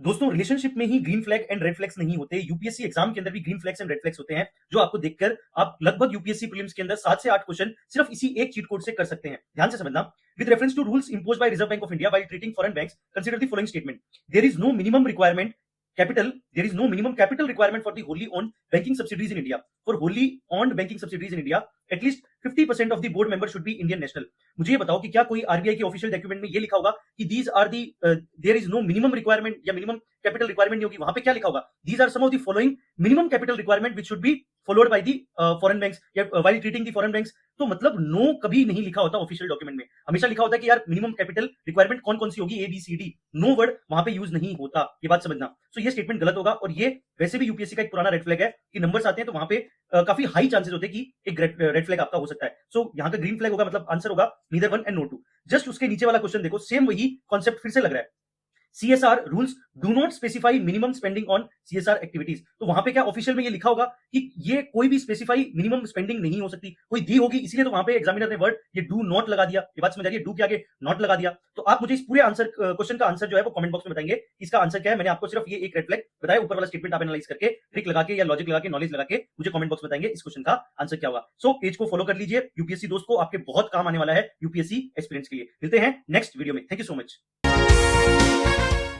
दोस्तों रिलेशनशिप में ही green flag and red flags नहीं होते। यूपीएससी एग्जाम के अंदर भी green flags and red flags होते हैं, जो आपको देखकर आप लगभग यूपीएससी प्रीलिम्स के अंदर 7 से 8 क्वेश्चन सिर्फ इसी एक चीट कोड से कर सकते हैं। ध्यान से समझना। With reference to rules imposed by Reserve Bank of India while treating foreign banks, consider the following statement. There is no minimum requirement there is no minimum capital requirement for the wholly owned banking subsidiaries in India. For wholly owned banking subsidiaries in India, at least 50% of the board members should be Indian national. मुझे ये बताओ कि क्या कोई RBI के official document में ये लिखा होगा कि these are the there is no minimum requirement या minimum capital requirement नहीं होगी? वहां पे क्या लिखा होगा? These are some of the following minimum capital requirement which should be followed by the foreign banks या while treating the foreign banks. तो मतलब नो कभी नहीं लिखा होता ऑफिशियल डॉक्यूमेंट में। हमेशा लिखा होता है कि यार मिनिमम कैपिटल रिक्वायरमेंट कौन कौन सी होगी, A B C D. No word वहां पे यूज नहीं होता, ये बात समझना। सो ये स्टेटमेंट गलत होगा और ये वैसे भी यूपीएससी का एक पुराना रेड फ्लैग है कि नंबर्स आते हैं तो वहां पे काफी हाई चांसेस होते हैं कि एक रेड फ्लैग आपका हो सकता है। सो यहाँ का ग्रीन फ्लैग होगा, मतलब आंसर होगा neither one and no two. Just उसके नीचे वाला क्वेश्चन देखो, सेम वही कॉन्सेप्ट फिर से लग रहा है। CSR rules do not specify minimum spending on CSR activities। तो वहां पे क्या ऑफिशियल में ये लिखा होगा कि ये कोई भी स्पेसिफाई मिनिमम स्पेंडिंग नहीं हो सकती, कोई दी होगी, इसीलिए तो वहां पे एग्जामिनर ने वर्ड ये डू नॉट लगा दिया। ये बात समझ आ रही है? डू के आगे नॉट लगा दिया। तो आप मुझे इस पूरे आंसर क्वेश्चन का आंसर जो है वो कमेंट बॉक्स में बताएंगे इसका आंसर क्या है। मैंने आपको सिर्फ ये एक रेड फ्लैग बताया, ऊपर वाला स्टेटमेंट आप एनालाइज करके ट्रिक लगा के या लॉजिक लगा के नॉलेज लगा के मुझे कमेंट बॉक्स में बताएंगे इस क्वेश्चन का आंसर क्या होगा। सो पेज को फॉलो कर लीजिए, यूपीएससी दोस्त को आपके बहुत काम आने वाला है यूपीएससी एक्सपीरियंस के लिए। मिलते हैं नेक्स्ट वीडियो में। Thank you so much.